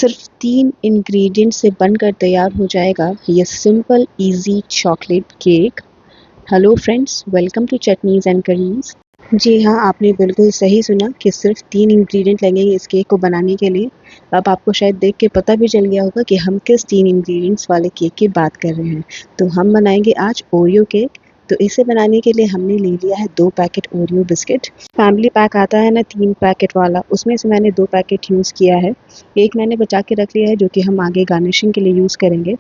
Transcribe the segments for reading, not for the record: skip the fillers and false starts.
सिर्फ 3 इंग्रेडिएंट से बनकर तैयार हो जाएगा ये simple easy chocolate cake. Hello friends, welcome to chutneys and curries. जी हाँ, आपने बिल्कुल सही सुना कि सिर्फ 3 इंग्रेडिएंट लगेंगे इस केक को बनाने के लिए। अब आपको शायद देख के पता भी चल गया होगा कि हम किस 3 इंग्रेडिएंट्स वाले केक की बात कर रहे हैं। तो हम बनाएंगे आज ओरियो केक। तो इसे बनाने के लिए हमने ले लिया है 2 packet Oreo biscuit. Family pack आता है ना 3 पैकेट वाला, उसमें से मैंने 2 पैकेट यूज़ किया है। एक मैंने बचा के रख लिया है जो कि हम आगे गार्निशिंग के लिए यूज़ करेंगे।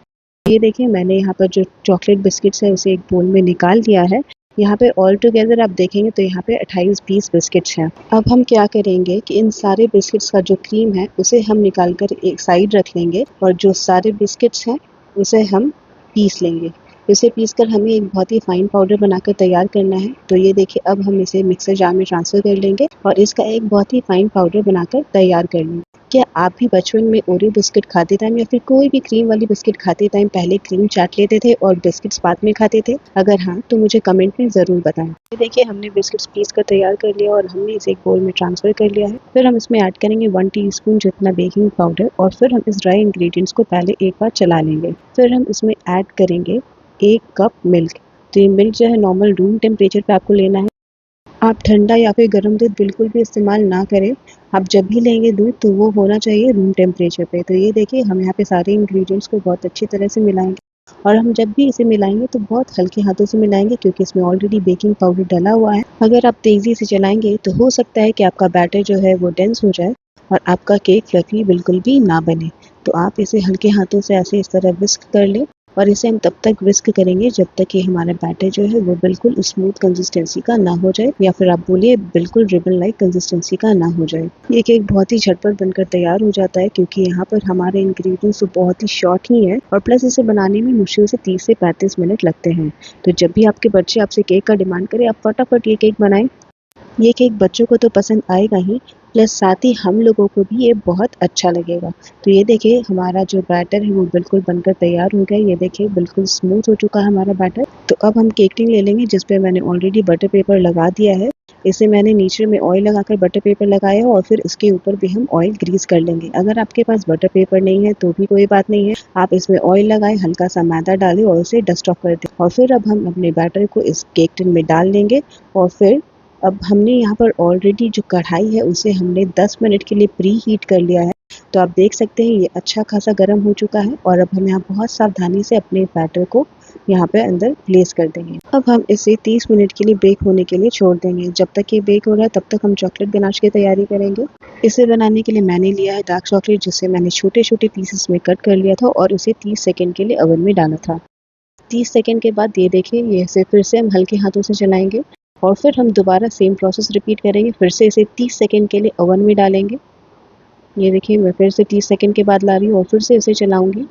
ये देखिए, मैंने यहाँ पर जो चॉकलेट बिस्किट्स है उसे एक बोल में निकाल दिया है। यहाँ पे ऑल टुगेदर आप देखेंगे तो यहाँ पे 28 पीस बिस्किट्स हैं। अब हम क्या करेंगे कि इन सारे बिस्किट्स का जो क्रीम है उसे हम निकाल कर एक साइड रख लेंगे और जो सारे बिस्किट्स हैं उसे हम पीस लेंगे। इसे पीस कर हमें एक बहुत ही फाइन पाउडर बनाकर तैयार करना है। तो ये देखिए, अब हम इसे मिक्सर जार में ट्रांसफ़र कर लेंगे और इसका एक बहुत ही फाइन पाउडर बनाकर तैयार कर लेंगे। क्या आप भी बचपन में ओरियो बिस्किट खाते टाइम या फिर कोई भी क्रीम वाली बिस्किट खाते टाइम पहले क्रीम चाट लेते थे और बिस्किट्स बाद में खाते थे? अगर हाँ, तो मुझे कमेंट में ज़रूर बताएं। ये देखिए, हमने बिस्किट्स पीस कर तैयार कर लिया और हमने इसे एक बोल में ट्रांसफ़र कर लिया है। फिर हम इसमें ऐड करेंगे 1 टीस्पून जितना बेकिंग पाउडर और फिर हम इस ड्राई इंग्रेडिएंट्स को पहले एक बार चला लेंगे। फिर हम इसमें ऐड करेंगे 1 कप मिल्क। तो ये मिल्क जो है नॉर्मल रूम टेम्परेचर पे आपको लेना है। आप ठंडा या फिर गर्म दूध बिल्कुल भी इस्तेमाल ना करें। आप जब भी लेंगे दूध तो वो होना चाहिए रूम टेम्परेचर पे। तो ये देखिए, हम यहाँ पे सारे इंग्रेडिएंट्स को बहुत अच्छी तरह से मिलाएंगे और हम जब भी इसे मिलाएंगे तो बहुत हल्के हाथों से मिलाएंगे क्योंकि इसमें ऑलरेडी बेकिंग पाउडर डला हुआ है। अगर आप तेज़ी से चलाएंगे तो हो सकता है कि आपका बैटर जो है वो डेंस हो जाए और आपका केक फ्लफी बिल्कुल भी ना बने। तो आप इसे हल्के हाथों से ऐसे इस तरह विस्क कर लें और इसे हम तब तक विस्क करेंगे जब तक कि हमारा बैटर जो है वो बिल्कुल स्मूथ कंसिस्टेंसी का ना हो जाए या फिर आप बोलिए बिल्कुल रिबन लाइक कंसिस्टेंसी का ना हो जाए। ये केक बहुत ही झटपट बनकर तैयार हो जाता है क्योंकि यहाँ पर हमारे इंग्रेडिएंट्स तो बहुत ही शॉर्ट ही है और प्लस इसे बनाने में मुश्किल से 30 से 35 मिनट लगते हैं। तो जब भी आपके बच्चे आपसे केक का डिमांड करें, आप फटाफट ये केक बनाएं। ये केक बच्चों को तो पसंद आएगा ही, प्लस साथ ही हम लोगों को भी ये बहुत अच्छा लगेगा। तो ये देखिए, हमारा जो बैटर है वो बिल्कुल बनकर तैयार हो गया। ये देखिए, बिल्कुल स्मूथ हो चुका है हमारा बैटर। तो अब हम केक टिन ले लेंगे जिस पे मैंने ऑलरेडी बटर पेपर लगा दिया है। इसे मैंने नीचे में ऑयल लगाकर बटर पेपर लगाया और फिर इसके ऊपर भी हम ऑयल ग्रीस कर लेंगे। अगर आपके पास बटर पेपर नहीं है तो भी कोई बात नहीं है, आप इसमें ऑयल लगाएं, हल्का सा मैदा डालें और उसे डस्ट ऑफ कर दें। और फिर अब हम अपने बैटर को इस केक टिन में डाल लेंगे और फिर अब हमने यहाँ पर ऑलरेडी जो कढ़ाई है उसे हमने 10 मिनट के लिए प्री हीट कर लिया है। तो आप देख सकते हैं ये अच्छा खासा गर्म हो चुका है और अब हम यहाँ बहुत सावधानी से अपने बैटर को यहाँ पे अंदर प्लेस कर देंगे। अब हम इसे 30 मिनट के लिए बेक होने के लिए छोड़ देंगे। जब तक ये बेक हो रहा है तब तक हम चॉकलेट गनाश की तैयारी करेंगे। इसे बनाने के लिए मैंने लिया है डार्क चॉकलेट जिसे मैंने छोटे छोटे पीसेस में कट कर लिया था और उसे 30 सेकेंड के लिए ओवन में डाला था। 30 सेकेंड के बाद ये देखिए, ये इसे फिर से हम हल्के हाथों से चलाएंगे और फिर हम दोबारा सेम प्रोसेस रिपीट करेंगे। फिर से इसे 30 सेकेंड के लिए ओवन में डालेंगे। ये देखिए, मैं फिर से 30 सेकेंड के बाद ला रही हूँ और फिर से इसे चलाऊंगी।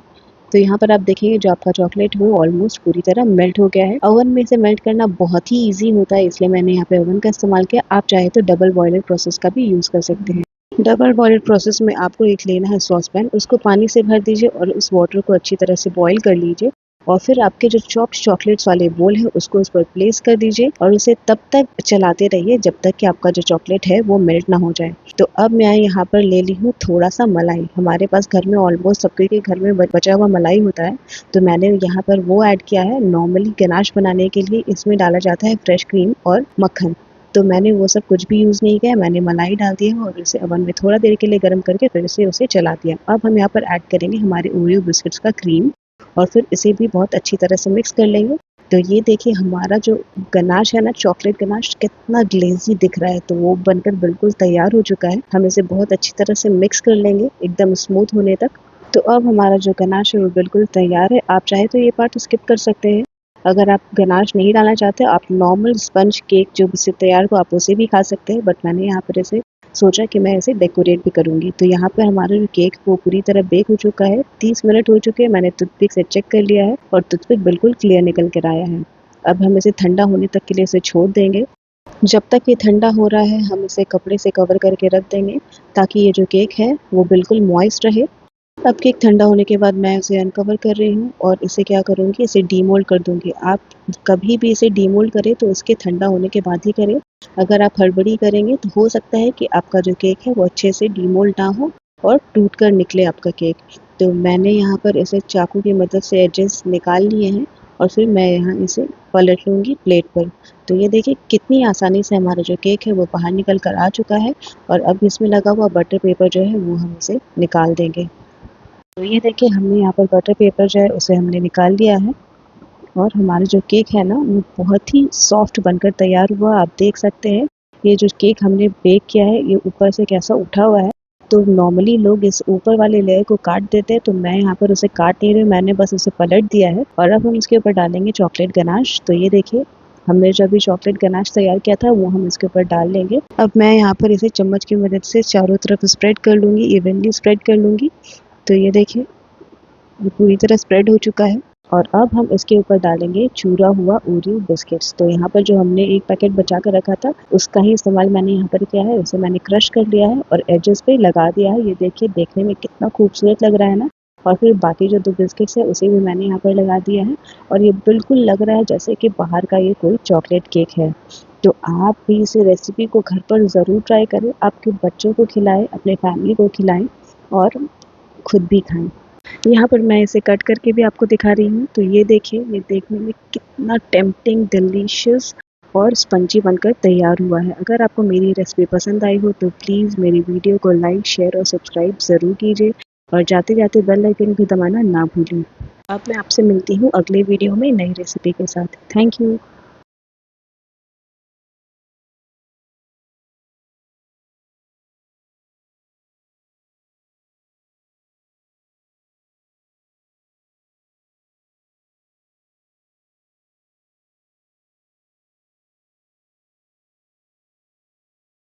तो यहाँ पर आप देखेंगे जो आपका चॉकलेट वो ऑलमोस्ट पूरी तरह मेल्ट हो गया है। ओवन में इसे मेल्ट करना बहुत ही ईजी होता है, इसलिए मैंने यहाँ पे ओवन का इस्तेमाल किया। आप चाहे तो डबल बॉयलर प्रोसेस का भी यूज़ कर सकते हैं। डबल बॉयलर प्रोसेस में आपको एक लेना है सॉस पैन, उसको पानी से भर दीजिए और उस वाटर को अच्छी तरह से बॉईल कर लीजिए और फिर आपके जो चॉप्ड चॉकलेट्स वाले बोल है उसको उस पर प्लेस कर दीजिए और उसे तब तक चलाते रहिए जब तक कि आपका जो चॉकलेट है वो मेल्ट ना हो जाए। तो अब मैं यहाँ पर ले ली हूँ थोड़ा सा मलाई। हमारे पास घर में ऑलमोस्ट सबके के घर में बचा हुआ मलाई होता है, तो मैंने यहाँ पर वो ऐड किया है। नॉर्मली गनाश बनाने के लिए इसमें डाला जाता है फ्रेश क्रीम और मक्खन, तो मैंने वो सब कुछ भी यूज़ नहीं किया। मैंने मलाई डाल दिया और इसे ओवन में थोड़ा देर के लिए गर्म करके फिर से उसे चला दिया। अब हम यहाँ पर ऐड करेंगे हमारे ओरियो बिस्किट्स का क्रीम और फिर इसे भी बहुत अच्छी तरह से मिक्स कर लेंगे। तो ये देखिए, हमारा जो गनाश है ना, चॉकलेट गनाश, कितना ग्लेजी दिख रहा है। तो वो बनकर बिल्कुल तैयार हो चुका है। हम इसे बहुत अच्छी तरह से मिक्स कर लेंगे एकदम स्मूथ होने तक। तो अब हमारा जो गनाश है वो बिल्कुल तैयार है। आप चाहे तो ये पार्ट स्किप कर सकते हैं। अगर आप गनाश नहीं डालना चाहते, आप नॉर्मल स्पंज केक जो इससे तैयार हो आप उसे भी खा सकते हैं, बट मैंने यहाँ पर इसे सोचा कि मैं इसे डेकोरेट भी करूँगी। तो यहाँ पर हमारा जो केक वो पूरी तरह बेक हो चुका है। 30 मिनट हो चुके हैं। मैंने टूथपिक से चेक कर लिया है और टूथपिक बिल्कुल क्लियर निकल कर आया है। अब हम इसे ठंडा होने तक के लिए इसे छोड़ देंगे। जब तक ये ठंडा हो रहा है हम इसे कपड़े से कवर करके रख देंगे ताकि ये जो केक है वो बिल्कुल मॉइस्ट रहे। अब केक ठंडा होने के बाद मैं इसे अनकवर कर रही हूँ और इसे क्या करूँगी, इसे डीमोल्ड कर दूँगी। आप कभी भी इसे डीमोल्ड करें तो इसके ठंडा होने के बाद ही करें। अगर आप हड़बड़ी करेंगे तो हो सकता है कि आपका जो केक है वो अच्छे से डीमोल्ड ना हो और टूट कर निकले आपका केक। तो मैंने यहाँ पर इसे चाकू की मदद से एजेस निकाल लिए हैं और फिर मैं यहाँ इसे पलट लूँगी प्लेट पर। तो ये देखिए कितनी आसानी से हमारा जो केक है वो बाहर निकल कर आ चुका है और अब इसमें लगा हुआ बटर पेपर जो है वो हम इसे निकाल देंगे। तो ये देखिए हमने यहाँ पर बटर पेपर जो है उसे हमने निकाल लिया है और हमारा जो केक है ना वो बहुत ही सॉफ्ट बनकर तैयार हुआ। आप देख सकते हैं ये जो केक हमने बेक किया है ये ऊपर से कैसा उठा हुआ है। तो नॉर्मली लोग इस ऊपर वाले लेयर को काट देते हैं, तो मैं यहाँ पर उसे काट नहीं रही हूँ, मैंने बस उसे पलट दिया है और अब हम इसके ऊपर डालेंगे चॉकलेट गनाश। तो ये देखिए हमने जो अभी चॉकलेट गनाश तैयार किया था वो हम इसके ऊपर डाल लेंगे। अब मैं यहाँ पर इसे चम्मच की मदद से चारों तरफ स्प्रेड कर लूँगी, इवनली स्प्रेड कर लूँगी। तो ये देखिए ये पूरी तरह स्प्रेड हो चुका है और अब हम इसके ऊपर डालेंगे चूरा हुआ ओरियो बिस्किट्स। तो यहाँ पर जो हमने एक पैकेट बचा कर रखा था उसका ही इस्तेमाल मैंने यहाँ पर किया है, उसे मैंने क्रश कर लिया है और एजेस पे लगा दिया है। ये देखिए देखने में कितना खूबसूरत लग रहा है ना। और फिर बाकी जो 2 बिस्किट्स है उसे भी मैंने यहाँ पर लगा दिया है और ये बिल्कुल लग रहा है जैसे कि बाहर का ये कोई चॉकलेट केक है। तो आप भी इस रेसिपी को घर पर ज़रूर ट्राई करें, आपके बच्चों को खिलाएं, अपने फैमिली को खिलाएं और खुद भी खाएं। यहाँ पर मैं इसे कट करके भी आपको दिखा रही हूँ। तो ये देखिए ये देखने में कितना टेम्पटिंग, डिलीशियस और स्पंजी बनकर तैयार हुआ है। अगर आपको मेरी रेसिपी पसंद आई हो तो प्लीज़ मेरी वीडियो को लाइक, शेयर और सब्सक्राइब ज़रूर कीजिए और जाते जाते बेल आइकन भी दबाना ना भूलें। अब मैं आपसे मिलती हूँ अगले वीडियो में नई रेसिपी के साथ। Thank you.